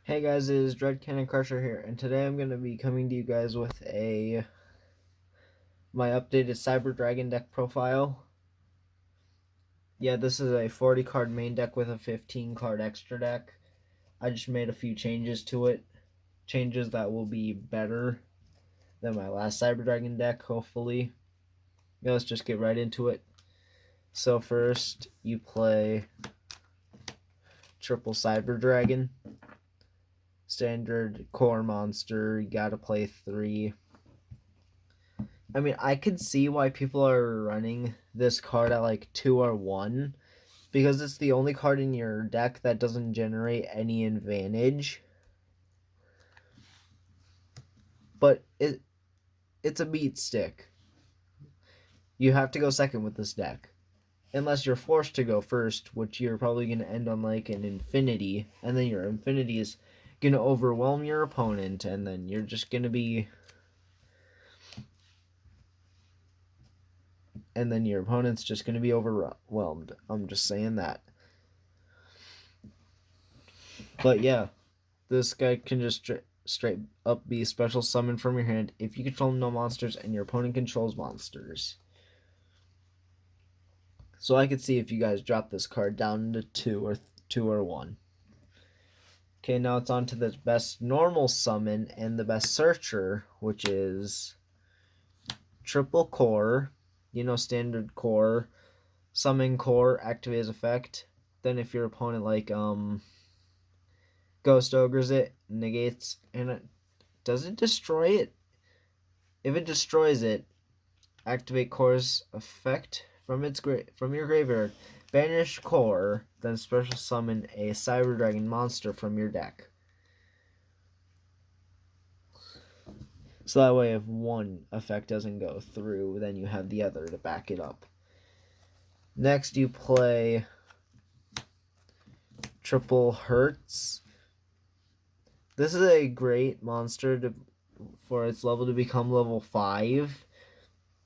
Hey guys, it is Dread Cannon Crusher here, and today I'm going to be coming to you guys with my updated Cyber Dragon deck profile. Yeah, this is a 40 card main deck with a 15 card extra deck. I just made a few changes to it, changes that will be better than my last Cyber Dragon deck, hopefully. Yeah, let's just get right into it. So first, you play triple Cyber Dragon, standard core monster. You gotta play 3. I mean, I could see why people are running this card at like 2 or 1 because it's the only card in your deck that doesn't generate any advantage. But it's a beat stick. You have to go second with this deck. Unless you're forced to go first, which you're probably going to end on like an infinity, and then your infinity is going to overwhelm your opponent, and then you're just going to be. And then your opponent's just going to be overwhelmed. I'm just saying that. But yeah, this guy can just straight up be special summon from your hand if you control no monsters and your opponent controls monsters. So I could see if you guys drop this card down to 2 or 1. Okay, now it's on to the best normal summon and the best searcher, which is triple core. Standard core, summon core, activate as effect. Then if your opponent Ghost Ogres it, negates, and does it destroy it? If it destroys it, activate core's effect from your graveyard. Banish core, then special summon a Cyber Dragon monster from your deck. So that way, if one effect doesn't go through, then you have the other to back it up. Next, you play triple Hertz. This is a great monster for its level to become level 5.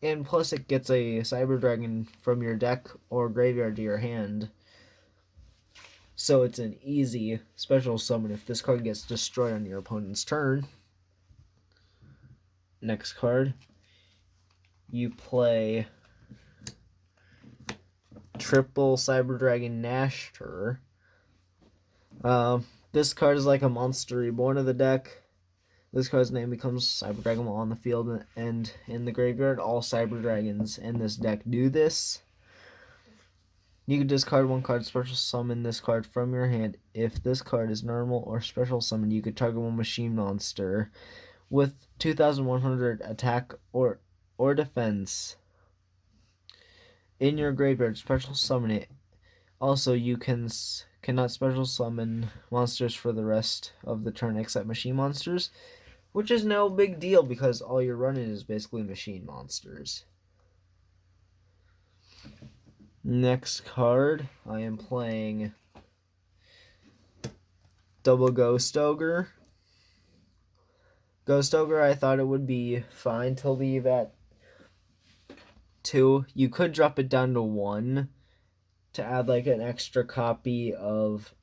And plus it gets a Cyber Dragon from your deck or graveyard to your hand. So it's an easy special summon if this card gets destroyed on your opponent's turn. Next card, you play triple Cyber Dragon Nashter. This card is like a monster reborn of the deck. This card's name becomes Cyber Dragon while on the field and in the graveyard. All Cyber Dragons in this deck do this. You can discard one card, special summon this card from your hand. If this card is normal or special summon, you could target one machine monster with 2,100 attack or defense in your graveyard. Special summon it. Also, you cannot special summon monsters for the rest of the turn except machine monsters, which is no big deal because all you're running is basically machine monsters. Next card, I am playing double Ghost Ogre. Ghost Ogre, I thought it would be fine to leave at 2. You could drop it down to 1 to add like an extra copy of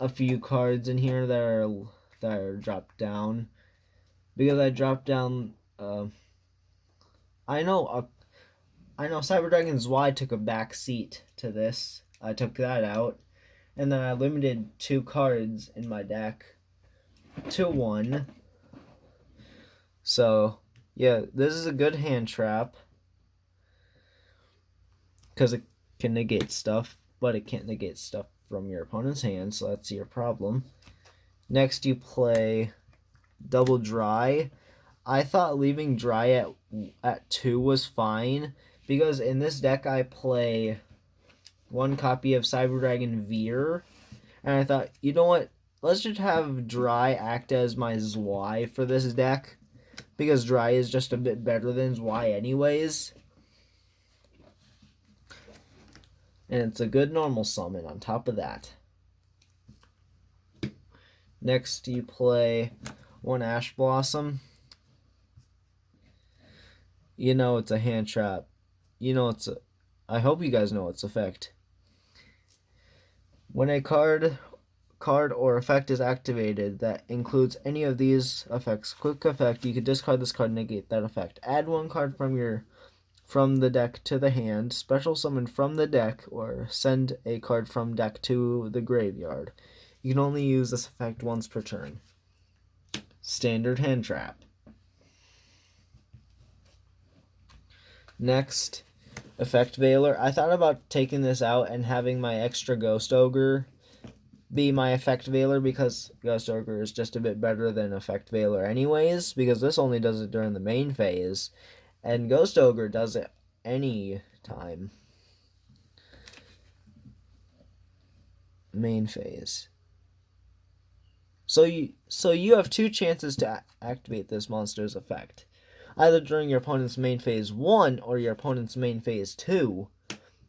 a few cards in here that are dropped down. Because I dropped down, I know Cyber Dragon's Y took a back seat to this. I took that out, and then I limited 2 cards in my deck to 1. So yeah, this is a good hand trap because it can negate stuff, but it can't negate stuff from your opponent's hand, so that's your problem. Next, you play double Dry. I thought leaving Dry at 2 was fine because in this deck I play 1 copy of Cyber Dragon Veer, and I thought, you know what? Let's just have Dry act as my Zwei for this deck because Dry is just a bit better than Zwei anyways. And it's a good normal summon on top of that. Next, you play 1 Ash Blossom. You know it's a hand trap. I hope you guys know its effect. When a card card or effect is activated that includes any of these effects, quick effect, you could discard this card and negate that effect. Add one card from the deck to the hand, special summon from the deck, or send a card from deck to the graveyard. You can only use this effect once per turn. Standard hand trap. Next, Effect Veiler. I thought about taking this out and having my extra Ghost Ogre be my Effect Veiler, because Ghost Ogre is just a bit better than Effect Veiler anyways, because this only does it during the main phase, and Ghost Ogre does it any time. Main phase. So you have two chances to activate this monster's effect. Either during your opponent's main phase 1 or your opponent's main phase 2,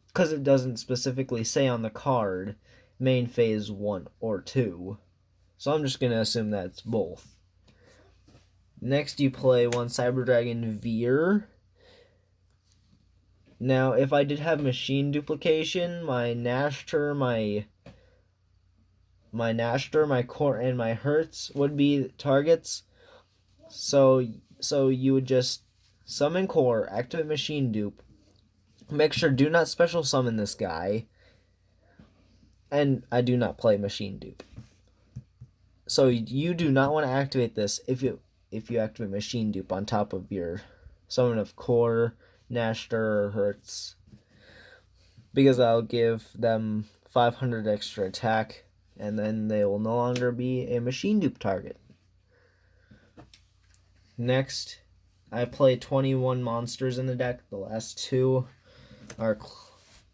because it doesn't specifically say on the card main phase 1 or 2. So I'm just going to assume that's both. Next, you play one Cyber Dragon Veer. Now, if I did have machine duplication, my Nashter, my Core, and my Hertz would be targets. So you would just summon Core, activate machine dupe, make sure do not special summon this guy, and I do not play machine dupe. So you do not want to activate this if you activate machine dupe on top of your summon of Core, Nashter, or Hertz, because I'll give them 500 extra attack, and then they will no longer be a machine dupe target. Next, I play 21 monsters in the deck. The last two are...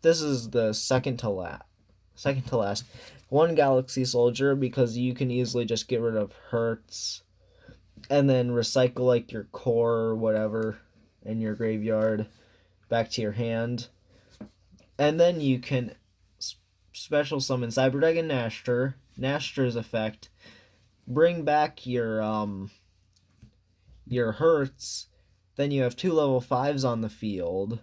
This is the second to last. One Galaxy Soldier, because you can easily just get rid of Hertz and then recycle like your Core or whatever in your graveyard back to your hand. And then you can special summon Cyber Dragon Nashter, Nashter's effect, bring back your Hertz, then you have 2 level 5s on the field,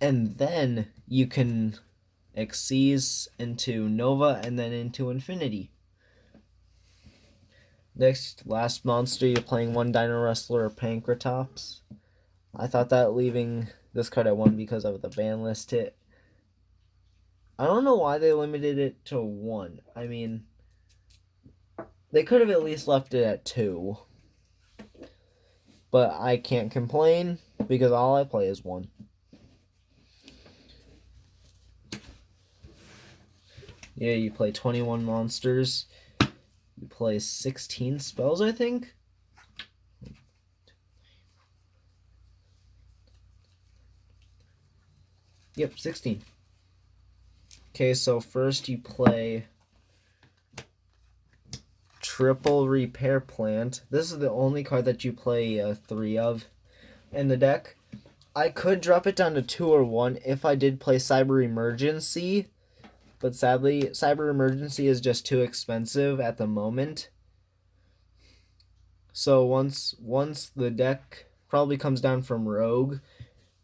and then you can Xyz into Nova and then into Infinity. Next, last monster, you're playing one Dino Wrestler or Pankratops. I thought that leaving this card at 1 because of the ban list hit. I don't know why they limited it to 1. I mean, they could have at least left it at 2. But I can't complain, because all I play is 1. Yeah, you play 21 monsters. You play 16 spells, I think? Yep, 16. Okay, so first you play Triple Repair Plant. This is the only card that you play 3 of in the deck. I could drop it down to 2 or 1 if I did play Cyber Emergency, but sadly, Cyber Emergency is just too expensive at the moment. So once the deck probably comes down from Rogue,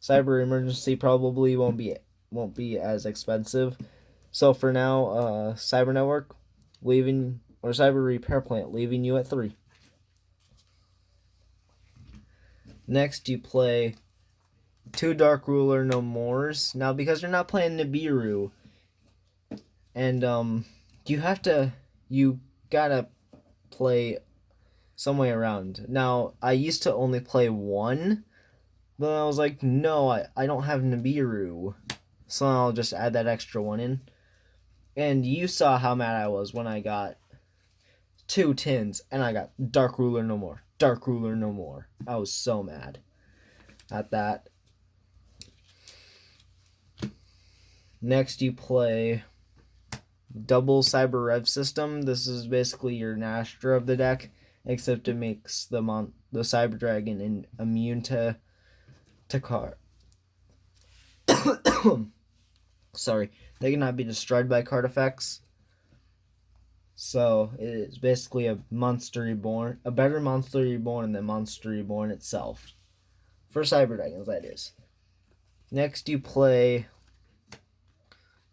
Cyber Emergency probably won't be as expensive. So for now, Cyber Network leaving, or Cyber Repair Plant leaving you at 3. Next, you play 2 Dark Ruler No Mores. Now, because you're not playing Nibiru, and you gotta play some way around. Now, I used to only play 1, but I was like, no, I don't have Nibiru, so I'll just add that extra 1 in. And you saw how mad I was when I got 2 tins, and I got Dark Ruler No More. Dark Ruler No More. I was so mad at that. Next, you play double Cyber Rev System. This is basically your Nashter of the deck, except it makes the Cyber Dragon immune to card. Sorry, they cannot be destroyed by card effects. So it is basically a Monster Reborn, a better Monster Reborn than Monster Reborn itself. For Cyber Dragons, that is. Next, you play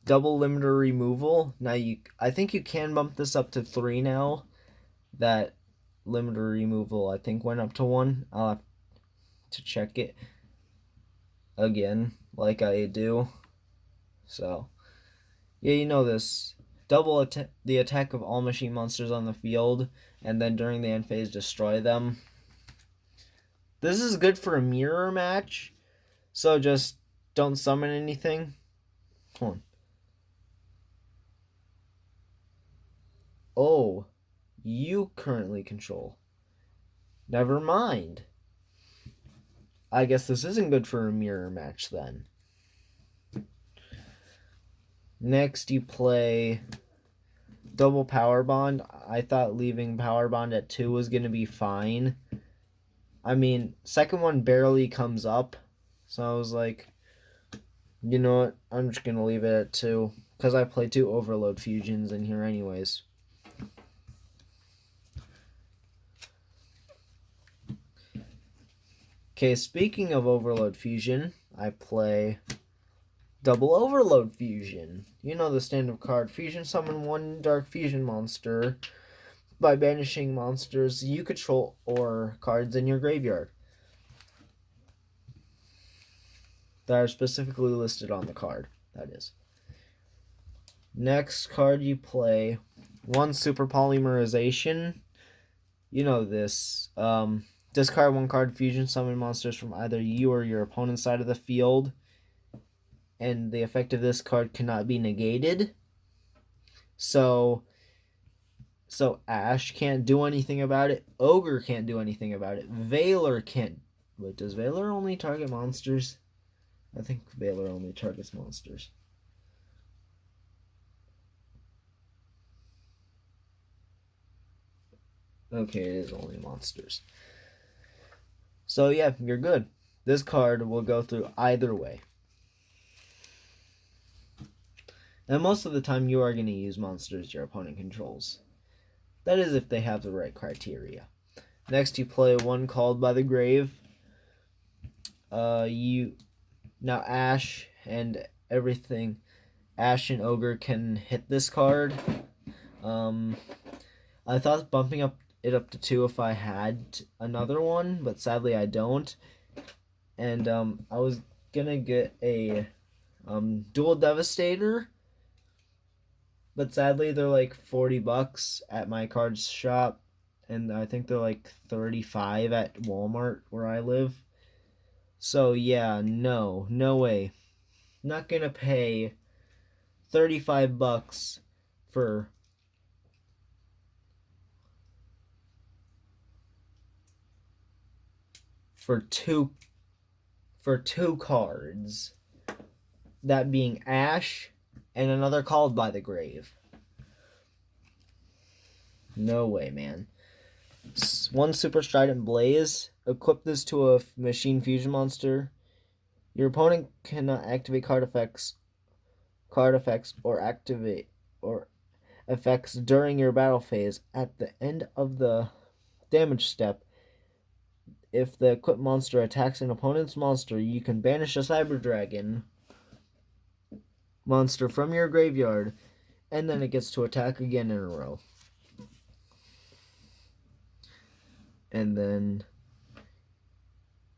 double limiter removal. Now I think you can bump this up to 3 now. That limiter removal I think went up to 1. I'll have to check it again like I do. So yeah, you know this. Double the attack of all machine monsters on the field, and then during the end phase destroy them. This is good for a mirror match, so just don't summon anything. Hold on. Oh, you currently control. Never mind. I guess this isn't good for a mirror match then. Next, you play double power bond. I thought leaving power bond at 2 was going to be fine. I mean, second one barely comes up. So I was like, you know what? I'm just going to leave it at 2. Because I play 2 overload fusions in here anyways. Okay, speaking of overload fusion, I play double overload fusion. You know the standard card. Fusion summon 1 dark fusion monster by banishing monsters you control or cards in your graveyard that are specifically listed on the card, that is. Next card you play, 1 super polymerization. You know this. Discard 1 card, fusion summon monsters from either you or your opponent's side of the field, and the effect of this card cannot be negated. So Ash can't do anything about it. Ogre can't do anything about it. Valor can't. Wait, does Valor only target monsters? I think Valor only targets monsters. Okay, it is only monsters. So yeah, you're good. This card will go through either way. And most of the time you are going to use monsters your opponent controls. That is if they have the right criteria. Next you play 1 Called by the Grave. Now Ash and everything, Ash and Ogre can hit this card. I thought bumping it up to 2 if I had another one, but sadly I don't. And I was gonna get a Dual Devastator, but sadly they're like $40 at my cards shop, and I think they're like $35 at Walmart where I live. So yeah, no way. Not gonna pay $35 for two cards. That being Ash and another Called by the Grave. No way, man. 1 Super Strident Blaze. Equip this to a machine fusion monster. Your opponent cannot activate card effects or activate or effects during your battle phase. At the end of the damage step, if the equipped monster attacks an opponent's monster, you can banish a Cyber Dragon monster from your graveyard, and then it gets to attack again in a row. And then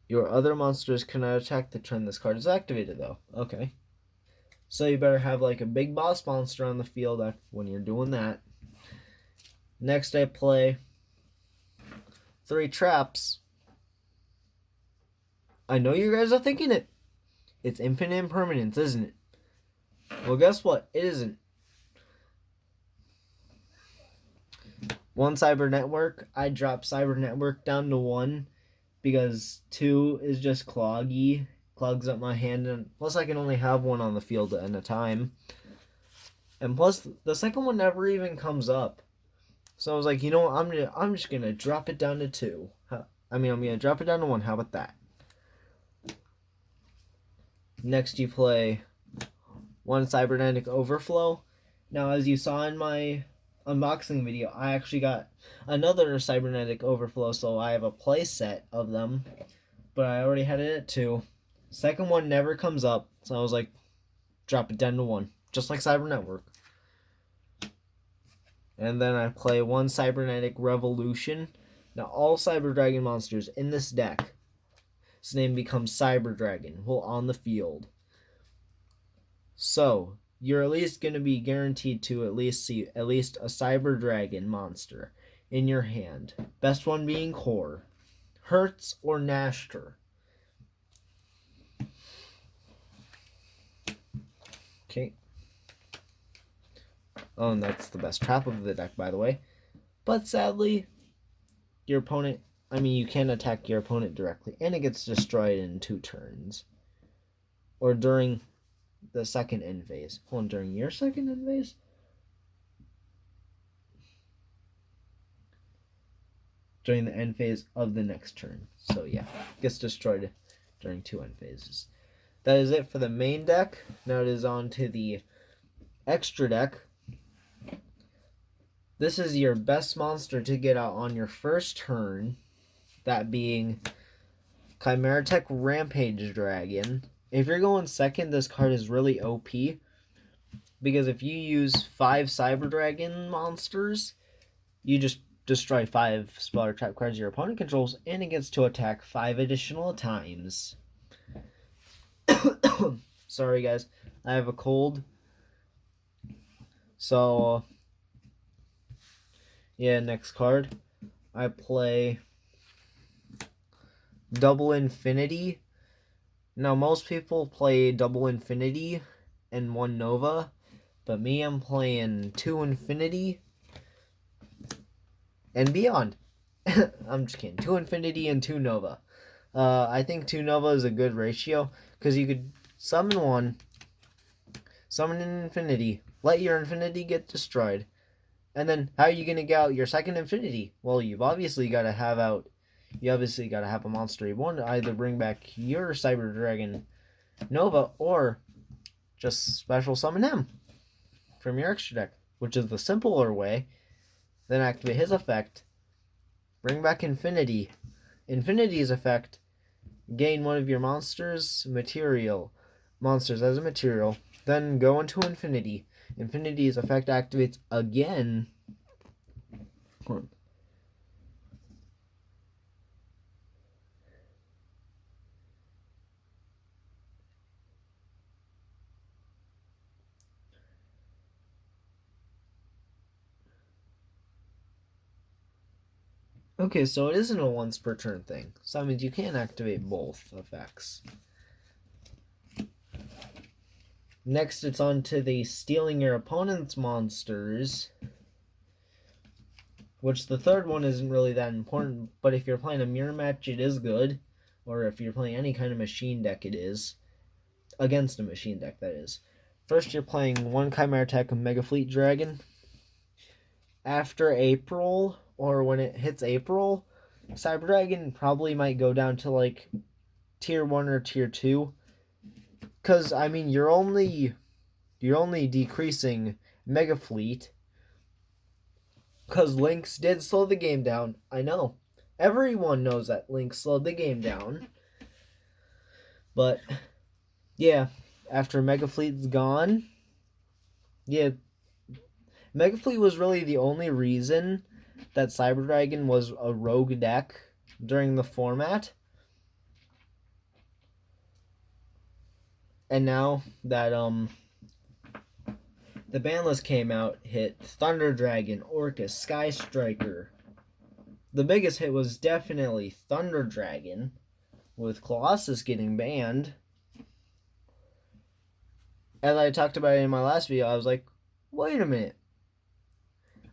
your other monsters cannot attack the turn this card is activated, though. Okay. So you better have like a big boss monster on the field when you're doing that. Next I play 3 traps. I know you guys are thinking it. It's infinite impermanence, isn't it? Well, guess what? It isn't. 1 Cyber Network. I dropped Cyber Network down to 1 because 2 is just cloggy. Clogs up my hand, and plus I can only have 1 on the field at a time. And plus the second one never even comes up. So I was like, you know what? I'm just gonna drop it down to 2. I'm gonna drop it down to 1. How about that? Next you play 1 Cybernetic Overflow. Now, as you saw in my unboxing video, I actually got another Cybernetic Overflow, so I have a play set of them, but I already had it at 2. Second one never comes up, so I was like, drop it down to 1. just like Cyber Network. And then I play one Cybernetic Revolution. Now all Cyber Dragon monsters in this deck, its name becomes Cyber Dragon while on the field. So you're at least going to be guaranteed to at least see at least a Cyber Dragon monster in your hand. Best one being Core, Hertz, or Nashter. Okay. Oh, and that's the best trap of the deck, by the way. But sadly, your opponent, you can attack your opponent directly, and it gets destroyed in 2 turns. Or during the second end phase. Hold on, during your second end phase? During the end phase of the next turn. So yeah, gets destroyed during 2 end phases. That is it for the main deck. Now it is on to the extra deck. This is your best monster to get out on your first turn, that being Chimeratech Rampage Dragon. If you're going second, this card is really OP, because if you use 5 Cyber Dragon monsters, you just destroy 5 spell or trap cards your opponent controls, and it gets to attack 5 additional times. Sorry guys, I have a cold. So yeah, next card. I play Double Infinity. Now most people play Double Infinity and 1 Nova, but me, I'm playing 2 Infinity and beyond. I'm just kidding. 2 Infinity and 2 Nova. I think 2 Nova is a good ratio, because you could summon 1, summon an Infinity, let your Infinity get destroyed, and then how are you going to get out your second Infinity? Well, you've obviously got to have a monster you want to either bring back your Cyber Dragon Nova, or just special summon him from your extra deck, which is the simpler way. Then activate his effect, bring back Infinity. Infinity's effect, gain one of your monsters as a material, then go into Infinity. Infinity's effect activates again. Okay, so it isn't a once per turn thing. So that means you can activate both effects. Next, it's on to the stealing your opponent's monsters, which the third one isn't really that important, but if you're playing a mirror match, it is good. Or if you're playing any kind of machine deck, it is. Against a machine deck, that is. First, you're playing 1 Chimeratech Mega Fleet Dragon. After April, or when it hits April, Cyber Dragon probably might go down to like tier 1 or tier 2. Because, you're only decreasing Mega Fleet. Because Lynx did slow the game down. I know. Everyone knows that Lynx slowed the game down. But, yeah, after Mega Fleet's gone, yeah, Mega Fleet was really the only reason that Cyber Dragon was a rogue deck during the format. And now that the ban list came out, hit Thunder Dragon, Orcus, Sky Striker. The biggest hit was definitely Thunder Dragon, with Colossus getting banned. As I talked about in my last video, I was like, wait a minute.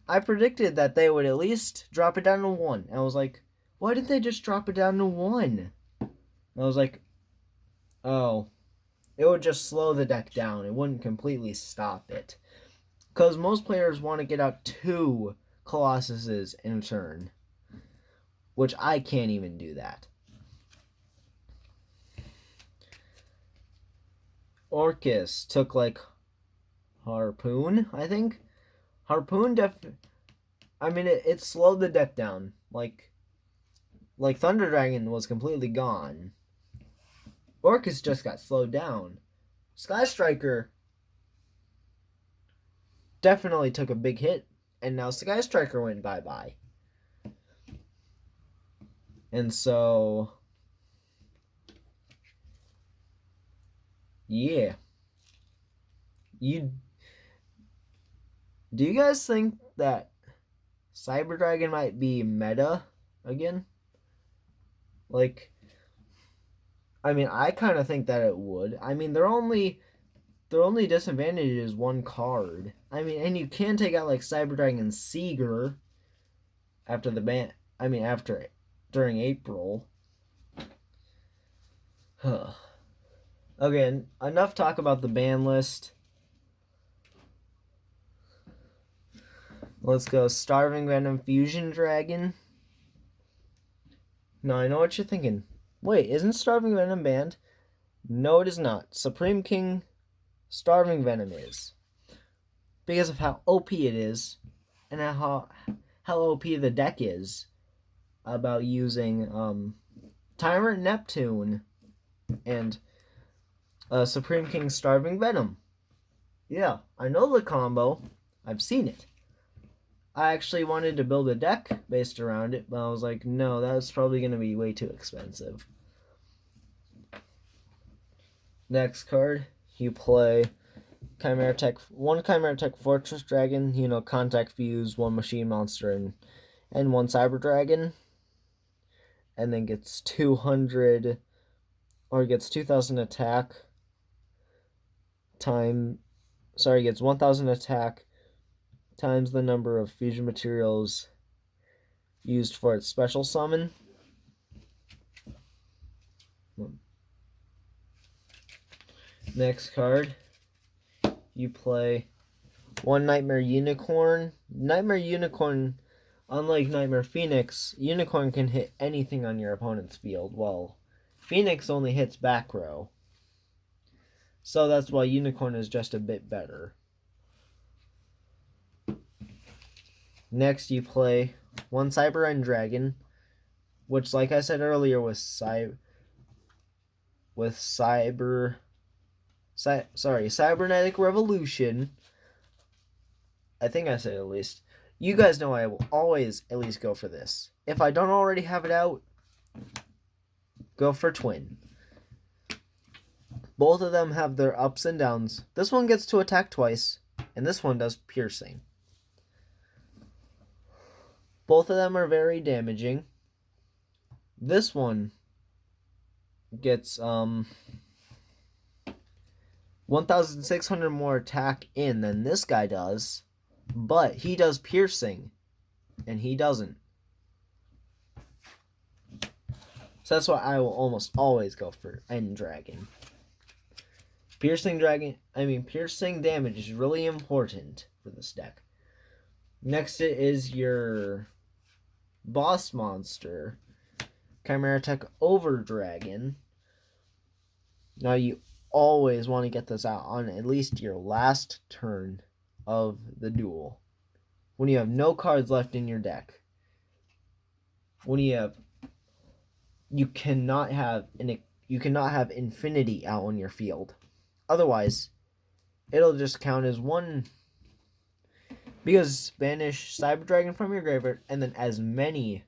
I predicted that they would at least drop it down to 1. And I was like, why did they just drop it down to 1? And I was like, oh, it would just slow the deck down. It wouldn't completely stop it. Because most players want to get out 2 Colossuses in a turn, which I can't even do that. Orcus took like Harpoon, I think. Harpoon it slowed the deck down. Like Thunder Dragon was completely gone. Orcus just got slowed down. Sky Striker definitely took a big hit, and now Sky Striker went bye-bye. And so, yeah. Do you guys think that Cyber Dragon might be meta again? Like, I mean, I kind of think that it would. I mean, their only disadvantage is one card. I mean, and you can take out like Cyber Dragon Seeger after the ban. I mean, after during April. Huh. Okay, enough talk about the ban list. Let's go Starving Venom Fusion Dragon. Now, I know what you're thinking. Wait, isn't Starving Venom banned? No, it is not. Supreme King Starving Venom is. Because of how OP it is, and how OP the deck is about using Tyrant Neptune and Supreme King Starving Venom. Yeah, I know the combo. I've seen it. I actually wanted to build a deck based around it, but I was like, no, that's probably going to be way too expensive. Next card, you play Chimera Tech, one Chimera Tech Fortress Dragon, Contact Fuse, one Machine Monster, and one Cyber Dragon. And then gets 200, or gets 2,000 attack, gets 1,000 attack, times the number of fusion materials used for its special summon. Next card, you play one Nightmare Unicorn. Nightmare Unicorn, unlike Nightmare Phoenix, Unicorn can hit anything on your opponent's field, while Phoenix only hits back row. So that's why Unicorn is just a bit better. Next, you play one Cyber End Dragon, which, like I said earlier, was Cybernetic Revolution. I think I said at least. You guys know I will always at least go for this. If I don't already have it out, go for Twin. Both of them have their ups and downs. This one gets to attack twice, and this one does piercing. Both of them are very damaging. This one gets 1,600 more attack in than this guy does, but he does piercing, and he doesn't. So that's why I will almost always go for End Dragon. Piercing damage is really important for this deck. Next is your boss monster, Chimera Tech Over Dragon. Now you always want to get this out on at least your last turn of the duel, when you have no cards left in your deck. You cannot have Infinity out on your field. Otherwise, it'll just count as one. Because banish Cyber Dragon from your graveyard and then as many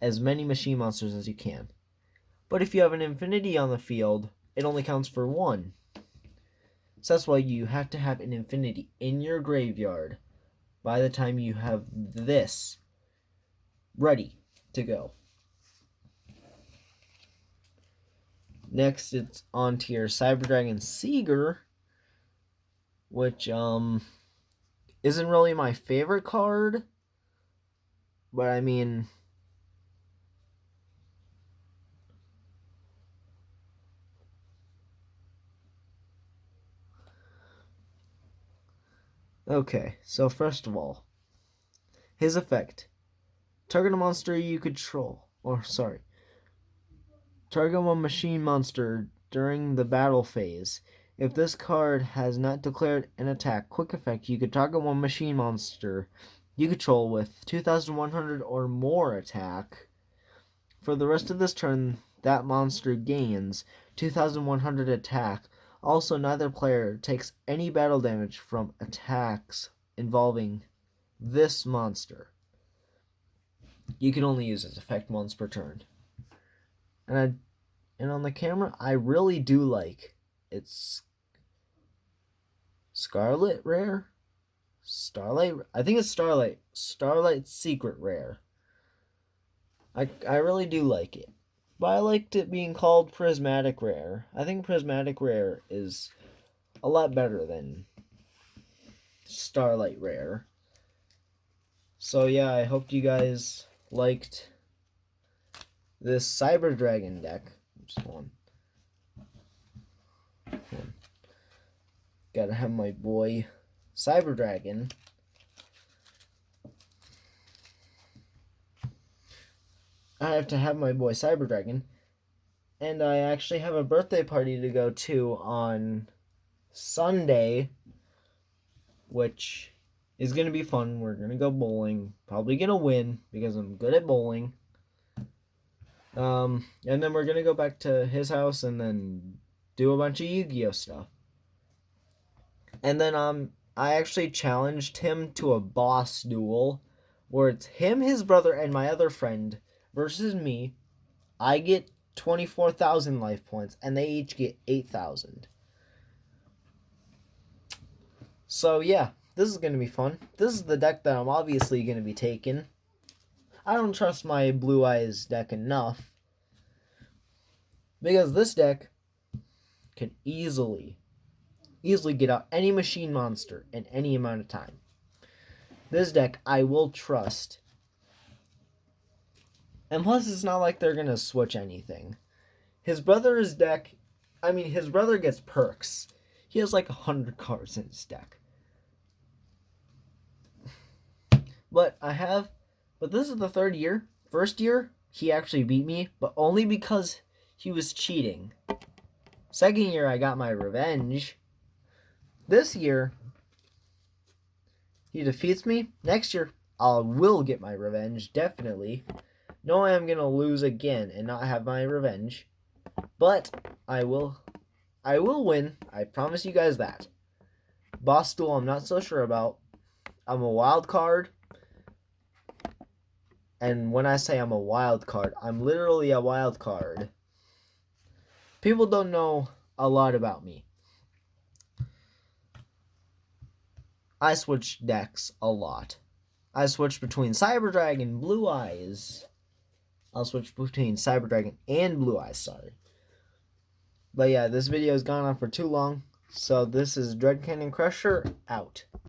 machine monsters as you can. But if you have an Infinity on the field, it only counts for one. So that's why you have to have an Infinity in your graveyard by the time you have this ready to go. Next, it's on to your Cyber Dragon Seeger, which isn't really my favorite card, but I mean, okay, so first of all, his effect. Target a monster you control, target one machine monster during the battle phase. If this card has not declared an attack, quick effect, you could target one machine monster you control with 2,100 or more attack. For the rest of this turn, that monster gains 2,100 attack. Also, neither player takes any battle damage from attacks involving this monster. You can only use its effect once per turn. And on the camera, I really do like its Scarlet Rare? Starlight? I think it's Starlight. Starlight Secret Rare. I really do like it. But I liked it being called Prismatic Rare. I think Prismatic Rare is a lot better than Starlight Rare. So yeah, I hope you guys liked this Cyber Dragon deck. Just one. Gotta have my boy Cyber Dragon. I have to have my boy Cyber Dragon. And I actually have a birthday party to go to on Sunday, which is going to be fun. We're going to go bowling. Probably going to win because I'm good at bowling. And then we're going to go back to his house and then do a bunch of Yu-Gi-Oh stuff. And then I actually challenged him to a boss duel where it's him, his brother, and my other friend versus me. I get 24,000 life points and they each get 8,000. So yeah, this is going to be fun. This is the deck that I'm obviously going to be taking. I don't trust my Blue Eyes deck enough because this deck can easily get out any machine monster in any amount of time. This deck I will trust. And plus it's not like they're going to switch anything. His brother's deck, his brother gets perks. He has like 100 cards in his deck. But this is the third year. First year, he actually beat me, but only because he was cheating. Second year, I got my revenge. This year, he defeats me. Next year, I will get my revenge, definitely. Knowing I'm going to lose again and not have my revenge. But I will win. I promise you guys that. Boss duel, I'm not so sure about. I'm a wild card. And when I say I'm a wild card, I'm literally a wild card. People don't know a lot about me. I switch decks a lot. I switch between Cyber Dragon, Blue Eyes. I'll switch between Cyber Dragon and Blue Eyes, sorry. But yeah, this video has gone on for too long. So this is Dread Cannon Crusher out.